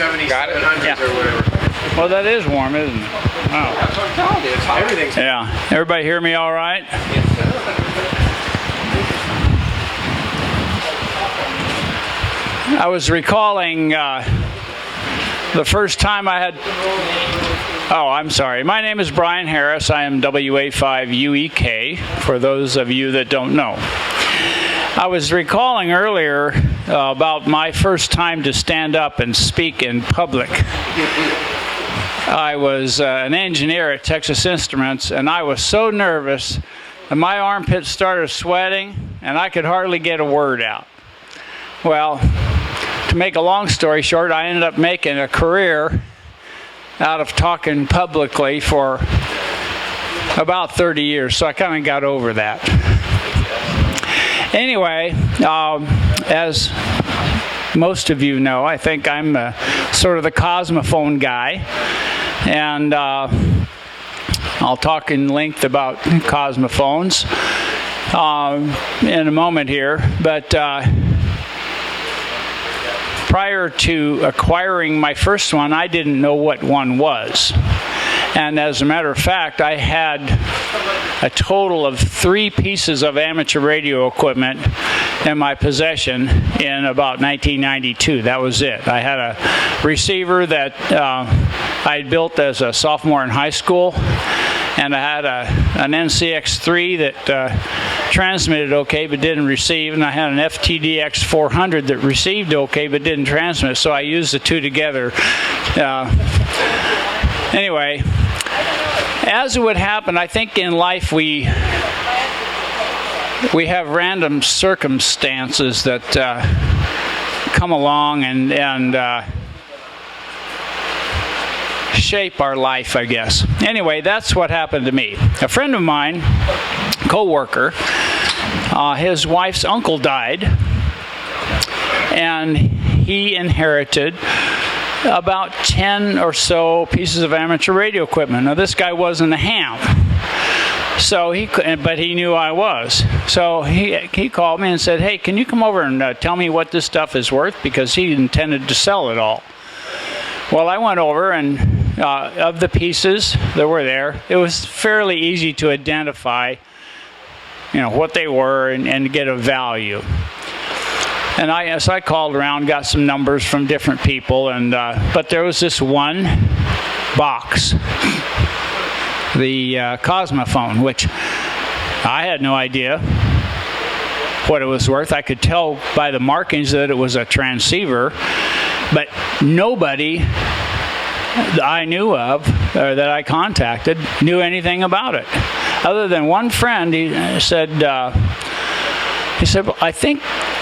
7700s or whatever. Well, that is warm, isn't it? Wow. That's what I'm telling you. It's hot. Everything's hot. Yeah. Everybody hear me all right? Yes, sir. I was recalling the first time I had... Oh, I'm sorry. My name is Brian Harris. I am WA5UEK, for those of you that don't know. I was recalling earlier about my first time to stand up and speak in public. I was an engineer at Texas Instruments, and I was so nervous that my armpits started sweating, and I could hardly get a word out. Well, to make a long story short, I ended up making a career out of talking publicly for about 30 years, so I kind of got over that. Anyway, as most of you know, I think I'm sort of the Cosmophone guy, and I'll talk in length about Cosmophones in a moment here, but prior to acquiring my first one, I didn't know what one was. And as a matter of fact, I had a total of 3 pieces of amateur radio equipment in my possession in about 1992. That was it. I had a receiver that I built as a sophomore in high school, and I had an NCX3 that transmitted okay but didn't receive, and I had an FTDX 400 that received okay but didn't transmit, so I used the two together. Anyway, as it would happen, I think in life we have random circumstances that come along and shape our life, I guess. Anyway, that's what happened to me. A friend of mine, co-worker, his wife's uncle died, and he inherited about 10 or so pieces of amateur radio equipment. Now, this guy wasn't a ham, so but he knew I was. So he called me and said, "Hey, can you come over and tell me what this stuff is worth?" Because he intended to sell it all. Well, I went over, and of the pieces that were there, it was fairly easy to identify, what they were and get a value. And so I called around, got some numbers from different people, and but there was this one box, the Cosmophone, which I had no idea what it was worth. I could tell by the markings that it was a transceiver, but nobody that I knew of or that I contacted knew anything about it, other than one friend. He said, well, I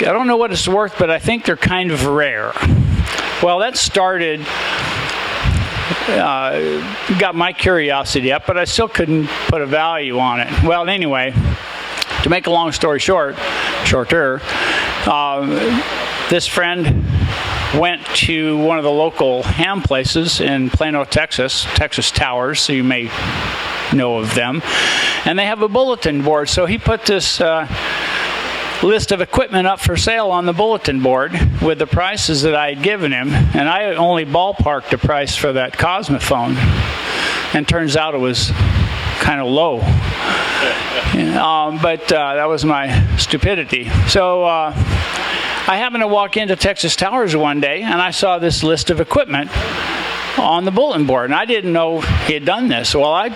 don't know what it's worth, but I think they're kind of rare. Well, that started, got my curiosity up, but I still couldn't put a value on it. Well, anyway, to make a long story shorter, this friend went to one of the local ham places in Plano, Texas Towers, so you may know of them, and they have a bulletin board. So he put this list of equipment up for sale on the bulletin board with the prices that I had given him, and I only ballparked the price for that Cosmophone, and turns out it was kind of low. But that was my stupidity. So I happened to walk into Texas Towers one day, and I saw this list of equipment on the bulletin board, and I didn't know he had done this. Well, I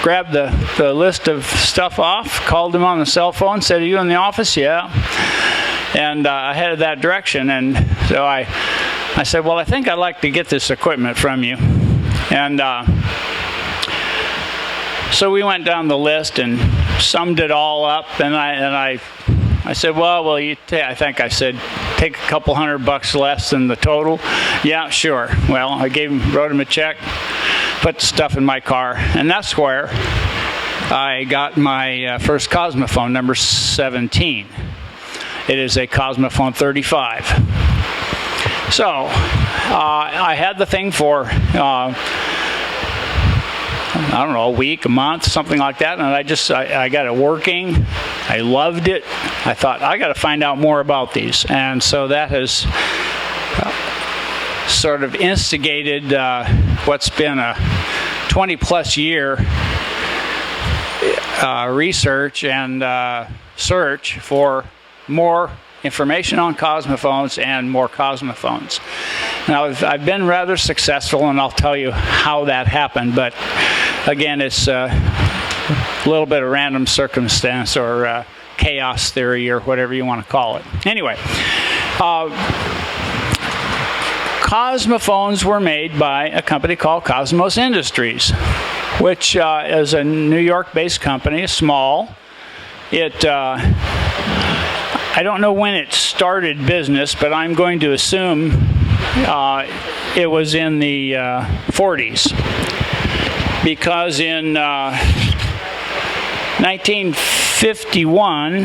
grabbed the list of stuff off, called him on the cell phone, said, "Are you in the office?" "Yeah." And I headed that direction, and so I said, "Well, I think I'd like to get this equipment from you." And so we went down the list and summed it all up, and I said, "Well, I think I said, take a couple $100 less than the total." "Yeah, sure." Well, I wrote him a check, put the stuff in my car, and that's where I got my first Cosmophone, number 17. It is a Cosmophone 35. So I had the thing for I don't know, a week, a month, something like that, and I got it working. I loved it. I thought, I got to find out more about these, and so that has sort of instigated what's been a 20-plus year research and search for more information on cosmophones and more cosmophones. Now, I've been rather successful, and I'll tell you how that happened, but again, it's a little bit of random circumstance or chaos theory or whatever you want to call it. Anyway, cosmophones were made by a company called Cosmos Industries, which is a New York-based company, small. I don't know when it started business, but I'm going to assume it was in the 40s, because in 1951,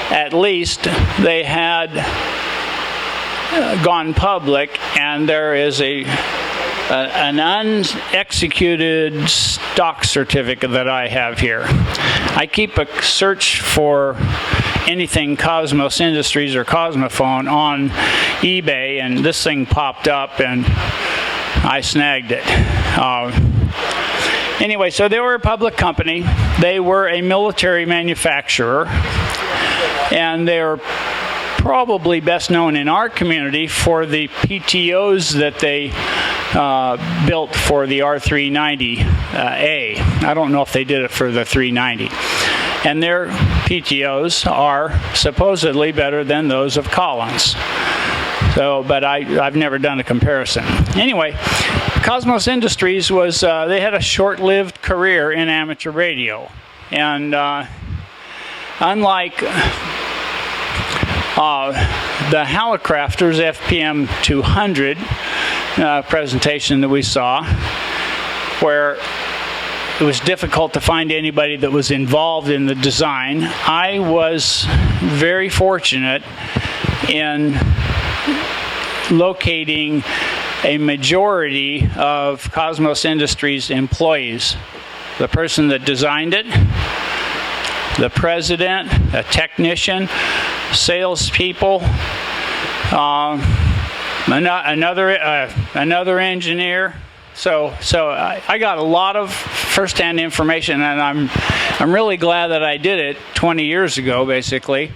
at least, they had gone public, and there is an unexecuted stock certificate that I have here. I keep a search for anything Cosmos Industries or Cosmophone on eBay, and this thing popped up and I snagged it. Anyway, so they were a public company. They were a military manufacturer, and they're probably best known in our community for the PTOs that they built for the R390A. I don't know if they did it for the 390. And their PTOs are supposedly better than those of Collins. So, but I've never done a comparison. Anyway, Cosmos Industries was, they had a short-lived career in amateur radio. And unlike the Hallicrafters FPM 200 presentation that we saw, where it was difficult to find anybody that was involved in the design, I was very fortunate in locating a majority of Cosmos Industries employees. The person that designed it, the president, a technician, salespeople, another engineer. So I got a lot of first-hand information, and I'm really glad that I did it 20 years ago, basically,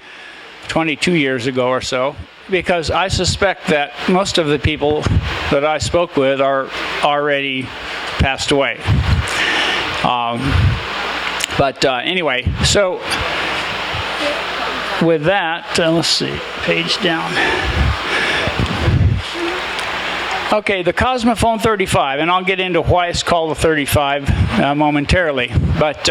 22 years ago or so, because I suspect that most of the people that I spoke with are already passed away. Anyway, so with that, let's see, page down. Okay, the Cosmophone 35, and I'll get into why it's called the 35 momentarily. But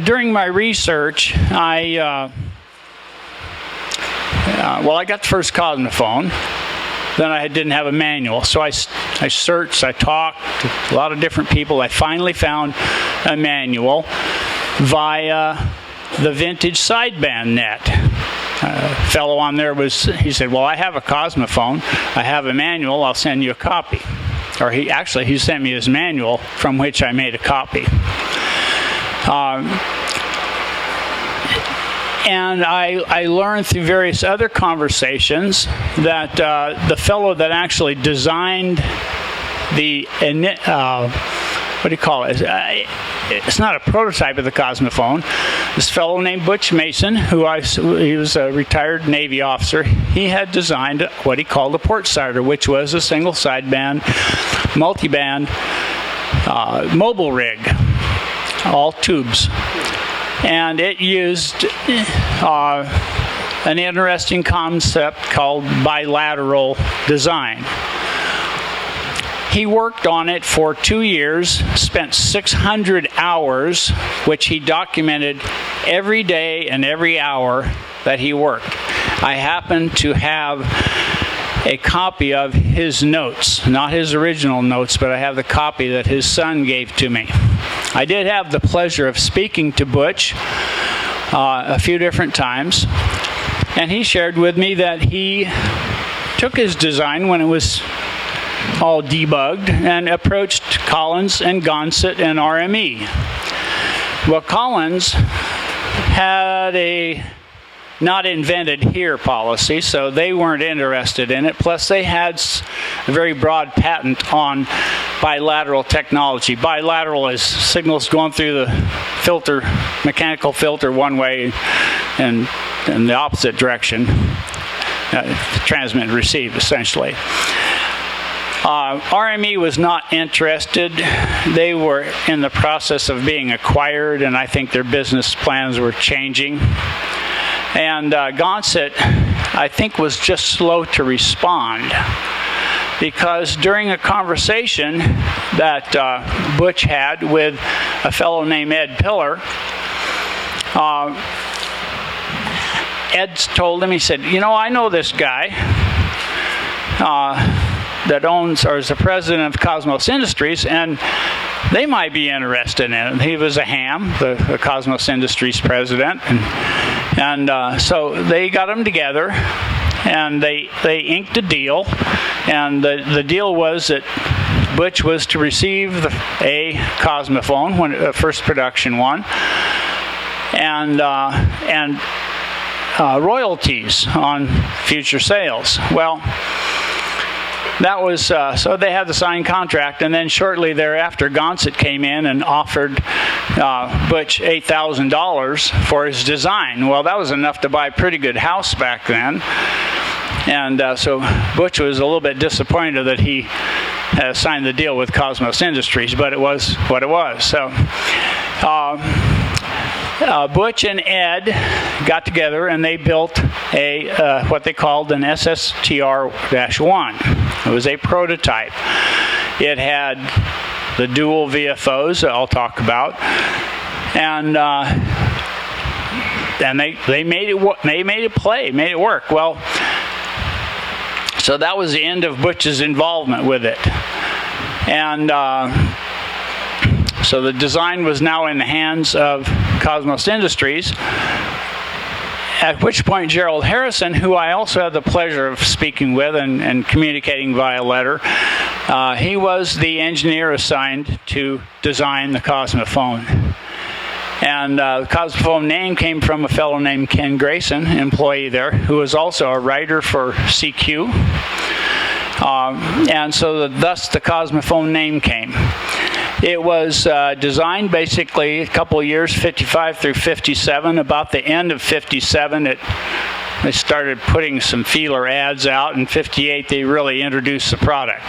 during my research, I got the first Cosmophone. Then I didn't have a manual, so I searched, I talked to a lot of different people. I finally found a manual via the vintage sideband net. A fellow on there he said, well, I have a Cosmophone, I have a manual, I'll send you a copy. Or he sent me his manual, from which I made a copy. And I learned through various other conversations that the fellow that actually designed the, what do you call it? It's not a prototype of the Cosmophone. This fellow named Butch Mason, he was a retired Navy officer, he had designed what he called a port sider, which was a single sideband, multiband mobile rig, all tubes. And it used an interesting concept called bilateral design. He worked on it for 2 years, spent 600 hours, which he documented every day and every hour that he worked. I happen to have a copy of his notes, not his original notes, but I have the copy that his son gave to me. I did have the pleasure of speaking to Butch a few different times, and he shared with me that he took his design when it was all debugged and approached Collins and Gonset and RME. Well, Collins had a not invented here policy, so they weren't interested in it. Plus, they had a very broad patent on bilateral technology. Bilateral is signals going through the filter, mechanical filter one way and in the opposite direction, transmit and receive, essentially. RME was not interested. They were in the process of being acquired, and I think their business plans were changing. And Gonsett, I think, was just slow to respond, because during a conversation that Butch had with a fellow named Ed Pillar, Ed told him, he said, you know, I know this guy that owns or is the president of Cosmos Industries, and they might be interested in it. He was a ham, the Cosmos Industries president, and so they got them together, and they inked a deal, and the deal was that Butch was to receive a Cosmophone, when first production one, and royalties on future sales. Well, that was, so they had the signed contract, and then shortly thereafter, Gonsett came in and offered Butch $8,000 for his design. Well, that was enough to buy a pretty good house back then. And so Butch was a little bit disappointed that he signed the deal with Cosmos Industries, but it was what it was. So Butch and Ed got together and they built a what they called an SSTR-1. It was a prototype. It had the dual VFOs that I'll talk about, and they made it work. Well, so that was the end of Butch's involvement with it, and so the design was now in the hands of Cosmos Industries, at which point Gerald Harrison, who I also had the pleasure of speaking with and communicating via letter, he was the engineer assigned to design the Cosmophone. And the Cosmophone name came from a fellow named Ken Grayson, employee there, who was also a writer for CQ. And so thus the Cosmophone name came. It was designed basically a couple of years, 55 through 57. About the end of 57, they started putting some feeler ads out. In 58, they really introduced the product.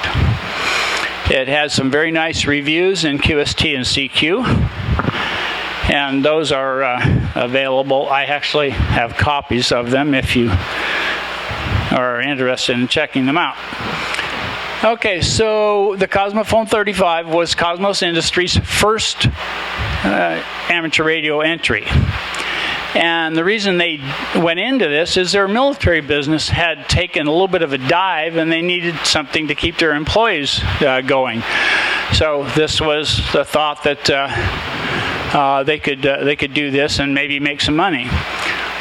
It has some very nice reviews in QST and CQ, and those are available. I actually have copies of them if you are interested in checking them out. Okay, so the Cosmophone 35 was Cosmos Industries' first amateur radio entry. And the reason they went into this is their military business had taken a little bit of a dive, and they needed something to keep their employees going. So this was the thought that they could do this and maybe make some money.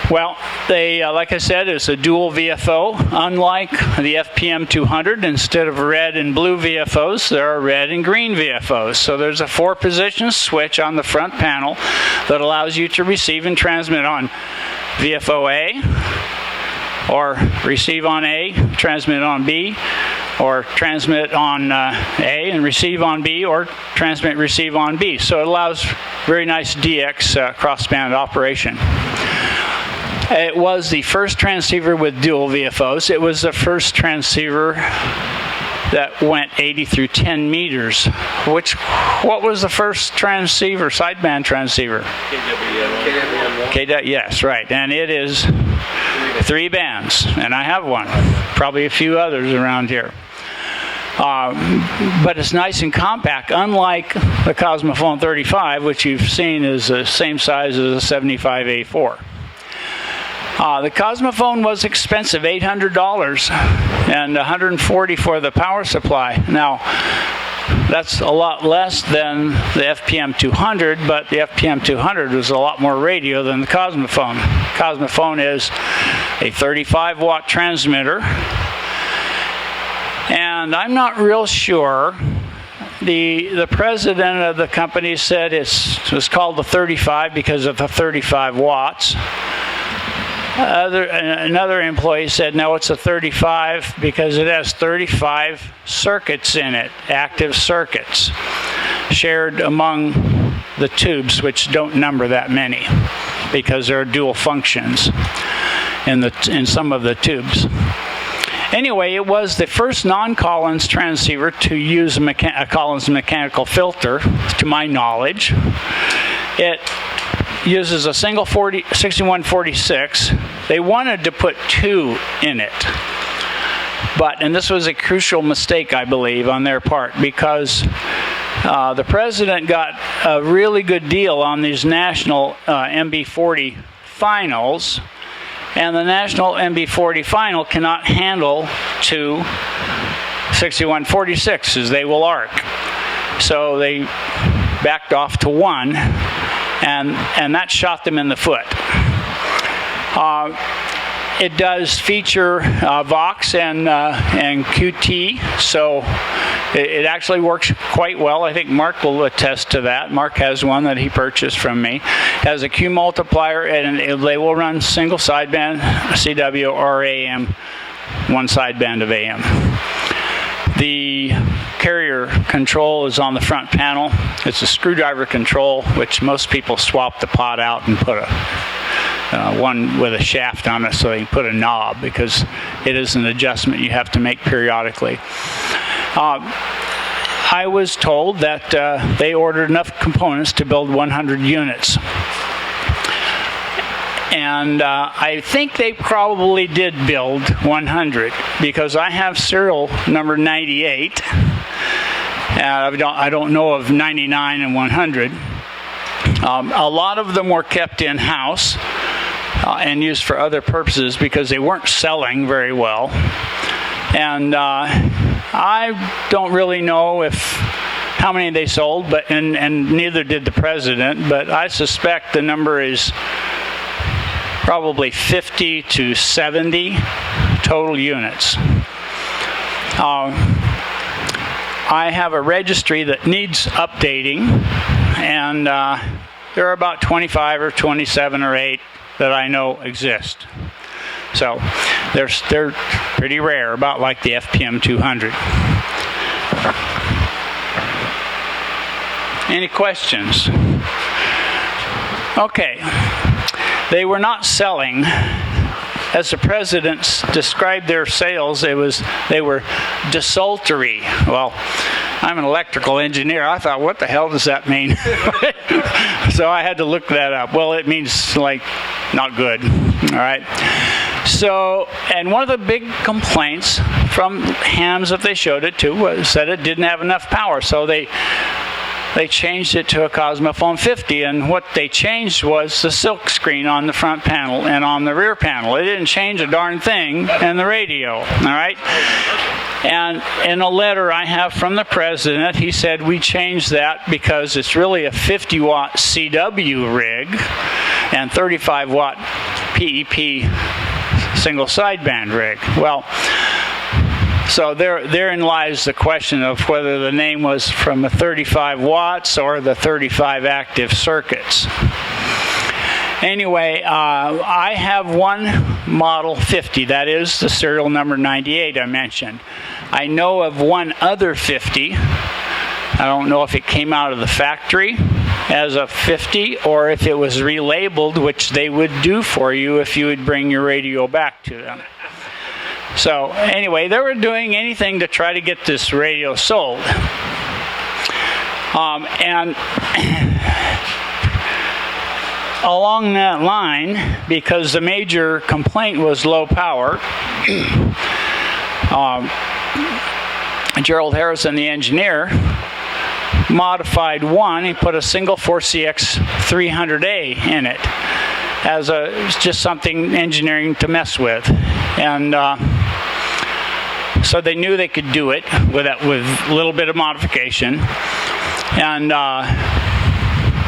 Well, they, like I said, it's a dual VFO. Unlike the FPM-200, instead of red and blue VFOs, there are red and green VFOs. So there's a 4-position switch on the front panel that allows you to receive and transmit on VFO A, or receive on A, transmit on B, or transmit on A and receive on B, or transmit receive on B. So it allows very nice DX crossband operation. It was the first transceiver with dual VFOs. It was the first transceiver that went 80 through 10 meters. What was the first transceiver, sideband transceiver? KWM-1. Yes, right. And it is 3 bands, and I have one. Probably a few others around here. But it's nice and compact, unlike the Cosmophone 35, which you've seen is the same size as a 75A4. The Cosmophone was expensive, $800, and $140 for the power supply. Now, that's a lot less than the FPM-200, but the FPM-200 was a lot more radio than the Cosmophone. Cosmophone is a 35-watt transmitter, and I'm not real sure the president of the company said it was called the 35 because of the 35 watts. Another employee said, no, it's a 35 because it has 35 circuits in it, active circuits, shared among the tubes, which don't number that many because there are dual functions in some of the tubes. Anyway, it was the first non-Collins transceiver to use a Collins mechanical filter, to my knowledge. It uses a single 6146. They wanted to put 2 in it. And this was a crucial mistake, I believe, on their part, because the president got a really good deal on these national MB40 finals, and the national MB40 final cannot handle 2 6146s. They will arc. So they backed off to 1, and that shot them in the foot. It does feature Vox and QT, so it actually works quite well. I think Mark will attest to that. Mark has one that he purchased from me. It has a Q multiplier, and they will run single sideband CW or AM, one sideband of AM. The carrier control is on the front panel. It's a screwdriver control, which most people swap the pot out and put one with a shaft on it so they can put a knob, because it is an adjustment you have to make periodically. I was told that they ordered enough components to build 100 units. And I think they probably did build 100, because I have serial number 98. I don't know of 99 and 100. A lot of them were kept in-house and used for other purposes because they weren't selling very well. And I don't really know how many they sold, and neither did the president, but I suspect the number is probably 50 to 70 total units. I have a registry that needs updating, and there are about 25 or 27 or 8 that I know exist. So they're pretty rare, about like the FPM 200. Any questions? Okay. They were not selling. As the presidents described their sales, they were desultory. Well, I'm an electrical engineer. I thought, what the hell does that mean? So I had to look that up. Well, it means like not good. All right. So, and one of the big complaints from hams that they showed it to was that it didn't have enough power. So they changed it to a Cosmophone 50, and what they changed was the silk screen on the front panel and on the rear panel. It didn't change a darn thing in the radio, all right? And in a letter I have from the president, he said we changed that because it's really a 50-watt CW rig and 35-watt PEP single sideband rig. Well, so therein lies the question of whether the name was from the 35 watts or the 35 active circuits. Anyway, I have one model 50. That is the serial number 98 I mentioned. I know of one other 50. I don't know if it came out of the factory as a 50 or if it was relabeled, which they would do for you if you would bring your radio back to them. So anyway, they were doing anything to try to get this radio sold. And along that line, because the major complaint was low power, Gerald Harrison, the engineer, modified one. He put a single 4CX 300A in it as just something engineering to mess with. And so they knew they could do it with a little bit of modification. And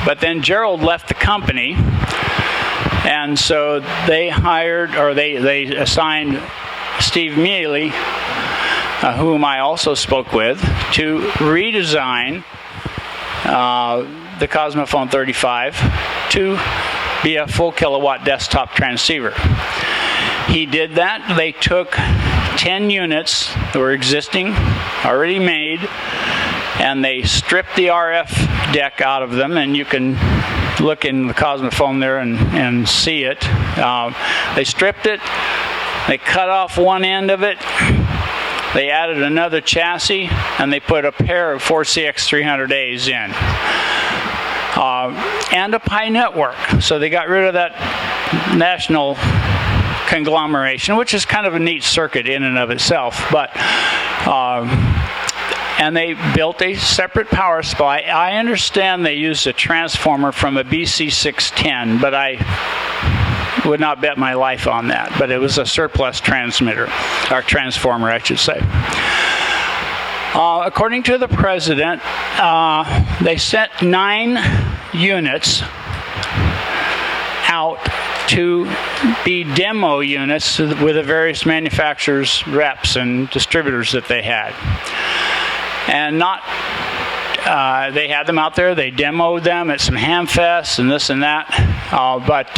but then Gerald left the company, and so they hired, or they assigned Steve Mealy whom I also spoke with, to redesign the Cosmophone 35 to be a full kilowatt desktop transceiver. He did that. They took 10 units that were existing, already made, and they stripped the RF deck out of them, and you can look in the Cosmophone there and see it. They stripped it, they cut off one end of it, they added another chassis, and they put a pair of 4CX300As in. And a Pi network. So they got rid of that national conglomeration, which is kind of a neat circuit in and of itself. But and they built a separate power supply. I understand they used a transformer from a BC610, but I would not bet my life on that. But it was a surplus transmitter, or transformer, I should say. According to the president, they sent 9 units out to be demo units with the various manufacturers, reps, and distributors that they had. And they had them out there, they demoed them at some hamfests and this and that. But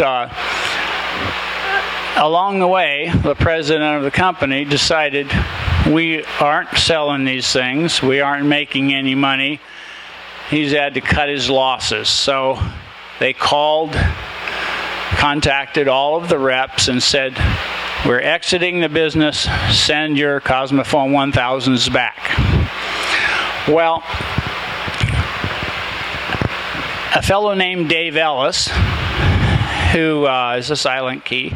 along the way, the president of the company decided, we aren't selling these things, we aren't making any money. He's had to cut his losses. So they contacted all of the reps and said, we're exiting the business, send your Cosmophone 1000s back. Well, a fellow named Dave Ellis, who is a silent key,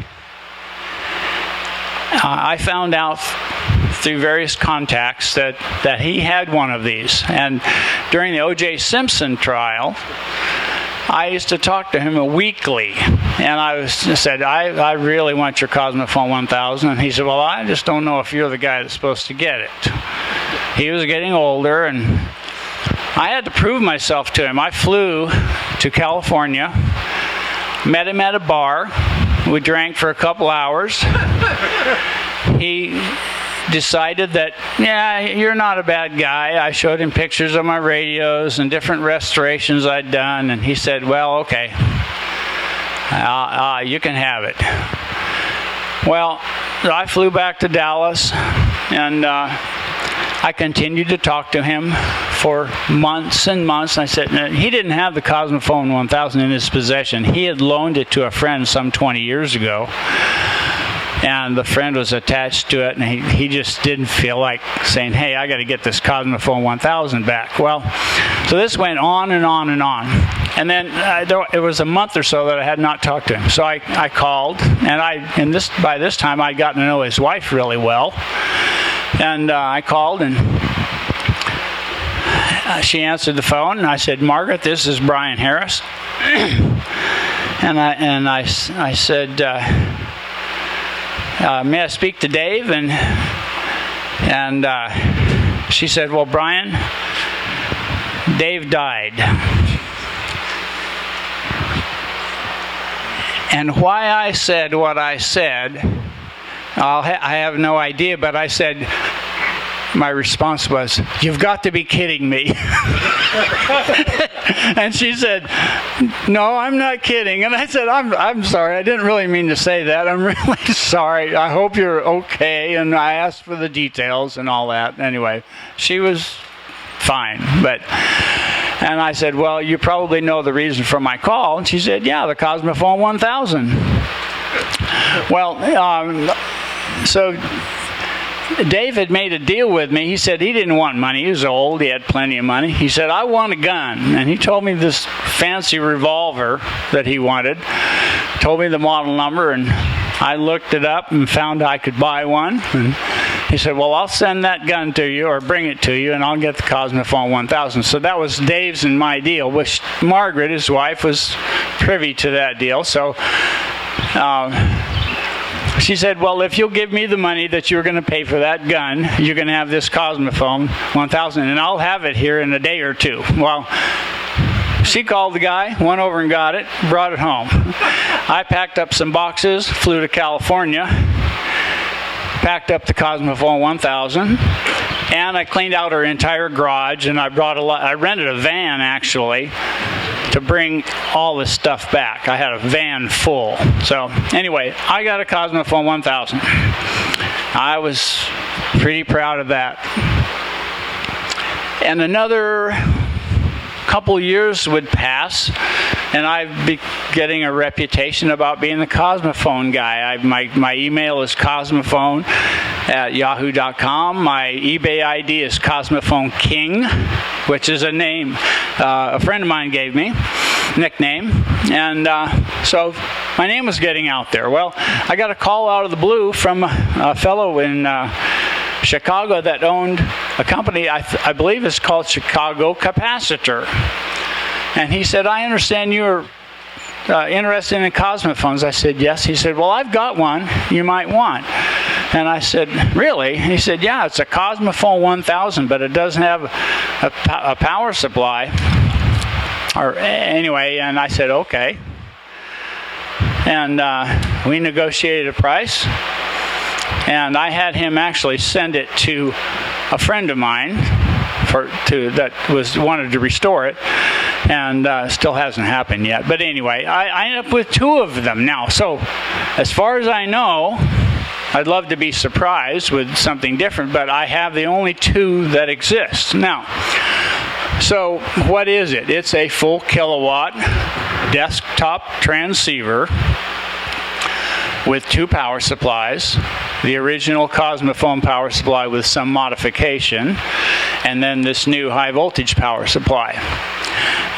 I found out through various contacts that he had one of these. And during the O.J. Simpson trial, I used to talk to him weekly, and I said, I really want your Cosmophone 1000. And he said, well, I just don't know if you're the guy that's supposed to get it. He was getting older, and I had to prove myself to him. I flew to California, met him at a bar. We drank for a couple hours. He decided that, yeah, you're not a bad guy. I showed him pictures of my radios and different restorations I'd done, and he said, well, okay, you can have it. Well, I flew back to Dallas, and I continued to talk to him for months and months. I said, he didn't have the Cosmophone 1000 in his possession. He had loaned it to a friend some 20 years ago. And the friend was attached to it, and he just didn't feel like saying, hey, I got to get this Cosmophone 1000 back. Well, so this went on and on and on. And then it was a month or so that I had not talked to him. So I called, and by this time I'd gotten to know his wife really well. And I called, and she answered the phone, and I said, Margaret, this is Brian Harris. and I said, may I speak to Dave? And she said, well, Brian, Dave died. And why I said what I said, I have no idea, but I said, my response was, you've got to be kidding me. And she said, no, I'm not kidding. And I said, I'm sorry. I didn't really mean to say that. I'm really sorry. I hope you're okay. And I asked for the details and all that. Anyway, she was fine. And I said, well, you probably know the reason for my call. And she said, yeah, the Cosmophone 1000. Well, so Dave had made a deal with me. He said he didn't want money. He was old. He had plenty of money. He said, I want a gun. And he told me this fancy revolver that he wanted. Told me the model number, and I looked it up and found I could buy one. And he said, well, I'll send that gun to you or bring it to you, and I'll get the Cosmophone 1000. So that was Dave's and my deal, which Margaret, his wife, was privy to that deal. So she said, well, if you'll give me the money that you're going to pay for that gun, you're going to have this Cosmophone 1000, and I'll have it here in a day or two. Well, she called the guy, went over and got it, brought it home. I packed up some boxes, flew to California, packed up the Cosmophone 1000, And I cleaned out her entire garage, and I rented a van actually to bring all this stuff back. I had a van full. So anyway, I got a Cosmophone 1000. I was pretty proud of that. And another couple years would pass, and I'd be getting a reputation about being the Cosmophone guy. My email is cosmophone@yahoo.com. My eBay ID is Cosmophone King, which is a name a friend of mine gave me, nickname. And so my name was getting out there. Well, I got a call out of the blue from a fellow in Chicago that owned a company, I believe it's called Chicago Capacitor. And he said, I understand you're interested in Cosmophones. I said, yes. He said, well, I've got one you might want. And I said, really? He said, yeah, it's a Cosmophone 1000, but it doesn't have a power supply. Or anyway, and I said, okay. And we negotiated a price. And I had him actually send it to a friend of mine that wanted to restore it, and still hasn't happened yet. But anyway, I ended up with 2 of them now. So as far as I know, I'd love to be surprised with something different, but I have the only 2 that exist now. So what is it? It's a full kilowatt desktop transceiver with 2 power supplies, the original Cosmophone power supply with some modification, and then this new high voltage power supply.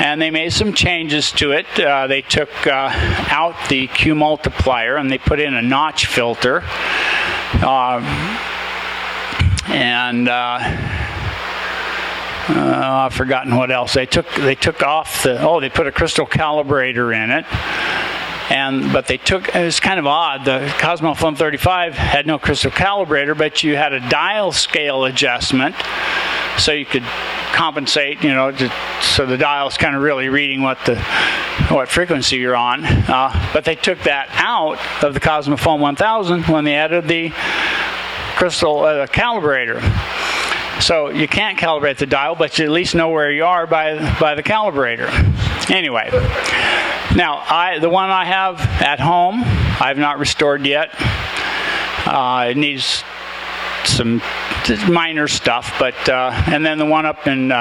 And they made some changes to it. They took out the Q multiplier and they put in a notch filter. I've forgotten what else. They took off they put a crystal calibrator in it. But it was kind of odd. The Cosmophone 35 had no crystal calibrator, but you had a dial scale adjustment, so you could compensate, so the dial's kind of really reading what frequency you're on. But they took that out of the Cosmophone 1000 when they added the crystal calibrator. So you can't calibrate the dial, but you at least know where you are by the calibrator. Anyway. Now, the one I have at home, I've not restored yet. It needs some minor stuff, but and then the one up in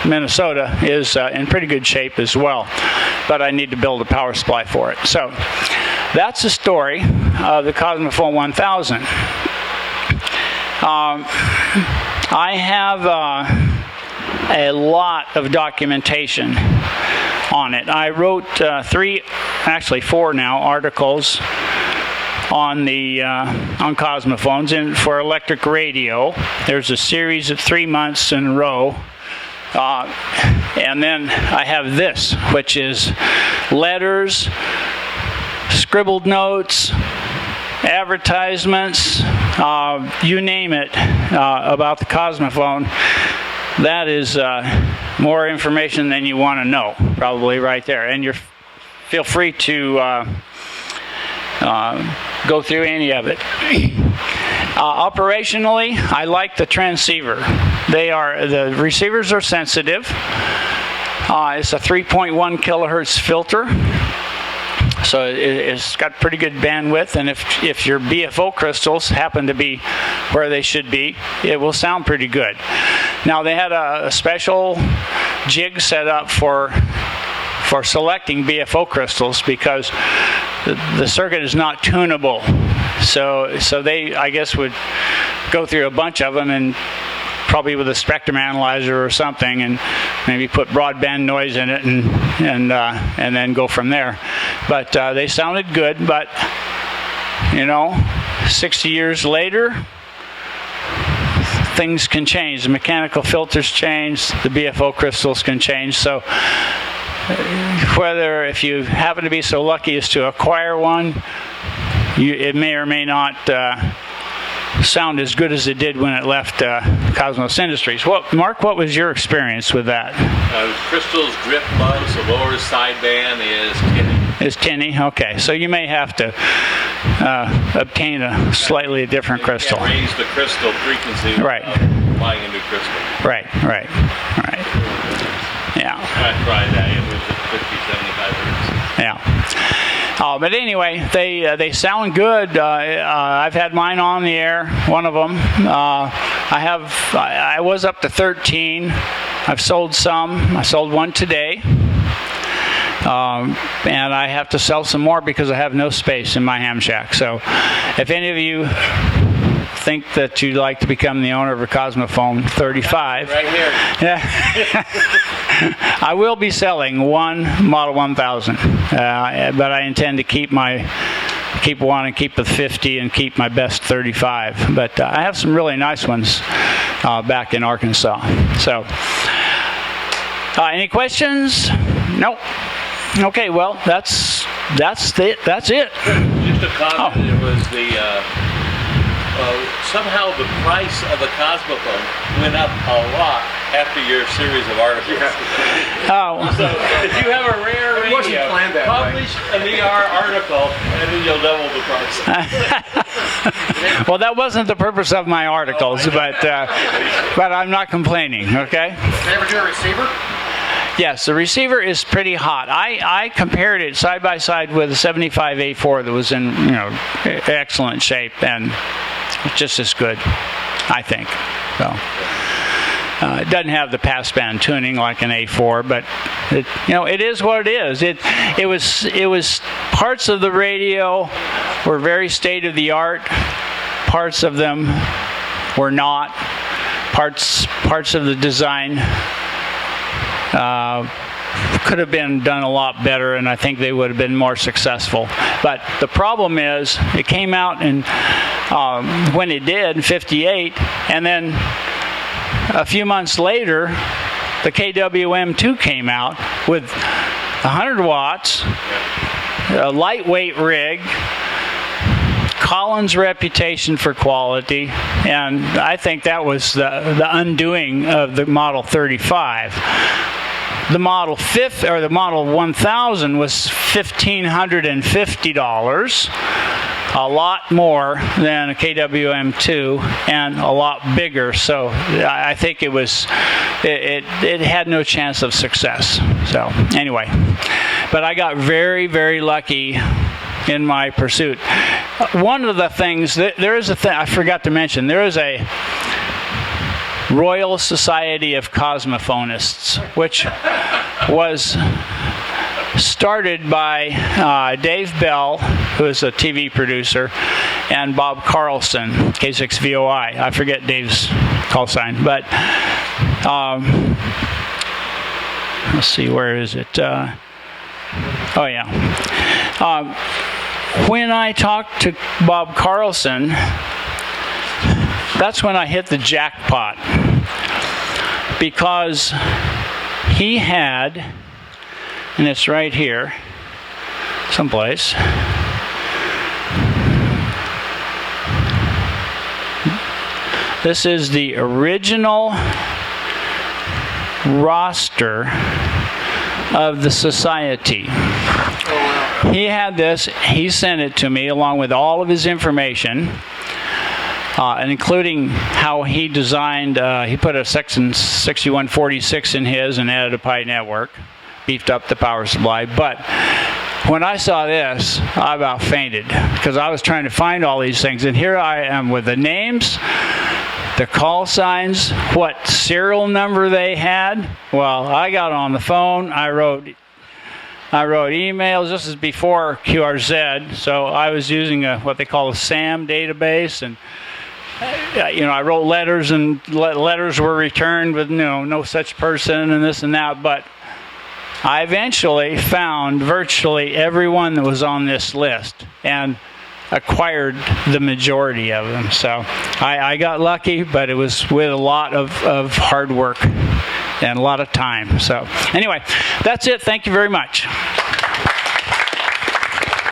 Minnesota is in pretty good shape as well. But I need to build a power supply for it. So that's the story of the Cosmophone 1000. I have a lot of documentation on it. I wrote 4 now, articles on Cosmophones. And for electric radio, there's a series of 3 months in a row. And then I have this, which is letters, scribbled notes, advertisements, you name it, about the Cosmophone. That is more information than you want to know, probably right there. And feel free to go through any of it. Operationally, I like the transceiver. The receivers are sensitive. It's a 3.1 kilohertz filter. So it's got pretty good bandwidth, and if your BFO crystals happen to be where they should be, it will sound pretty good. Now they had a special jig set up for selecting BFO crystals because the circuit is not tunable. So they, I guess, would go through a bunch of them and probably with a spectrum analyzer or something, and maybe put broadband noise in it and then go from there. But they sounded good. But 60 years later, things can change. The mechanical filters change. The BFO crystals can change. So if you happen to be so lucky as to acquire one, it may or may not sound as good as it did when it left Cosmos Industries. Mark, what was your experience with that? Crystal's drip low, so lower sideband is tinny. Is tinny? Okay, so you may have to obtain a slightly different crystal. Raise the crystal frequency. Right. buying a new crystal. Right. Yeah. I tried that. It was at 50, 75 hertz. Yeah. But anyway, they sound good. I've had mine on the air, one of them. I was up to 13. I've sold some. I sold one today. And I have to sell some more because I have no space in my ham shack. So if any of you think that you'd like to become the owner of a Cosmophone 35, right here. Yeah, I will be selling one Model 1000, but I intend to keep one and keep the 50 and keep my best 35. But I have some really nice ones back in Arkansas. So, any questions? Nope. Okay, well, that's it. Just a comment. It was somehow the price of a Cosmophone went up a lot after your series of articles. Oh. So if you have a rare radio, publish an ER article and then you'll double the price. Well, that wasn't the purpose of my articles, but I'm not complaining. Okay. Did you ever do a receiver? Yes, the receiver is pretty hot. I compared it side by side with a 75 A4 that was in excellent shape and just as good, I think. So it doesn't have the passband tuning like an A4, but it is what it is. It was parts of the radio were very state of the art. Parts of them were not. Parts of the design could have been done a lot better, and I think they would have been more successful. But the problem is, it came out in when it did in '58, and then a few months later, the KWM-2 came out with 100 watts, a lightweight rig, Collins' reputation for quality, and I think that was the undoing of the Model 35. The Model 1000 was $1,550, a lot more than a KWM-2 and a lot bigger. So I think it had no chance of success. So anyway, but I got very, very lucky in my pursuit. One of the things, there is a thing I forgot to mention, there is a Royal Society of Cosmophonists, which was started by Dave Bell, who is a TV producer, and Bob Carlson, K6VOI. I forget Dave's call sign, but let's see, where is it? Oh yeah. When I talked to Bob Carlson, that's when I hit the jackpot, because he had, and it's right here someplace, this is the original roster of the society. He had this, he sent it to me along with all of his information, and including how he designed, he put a section 6146 in his and added a Pi network, beefed up the power supply. But when I saw this, I about fainted, because I was trying to find all these things, and here I am with the names, the call signs, what serial number they had. Well, I got on the phone, I wrote emails. This is before QRZ, so I was using what they call a SAM database, and I wrote letters, and letters were returned with no such person and this and that. But I eventually found virtually everyone that was on this list and acquired the majority of them. So I got lucky, but it was with a lot of hard work and a lot of time. So anyway, that's it. Thank you very much.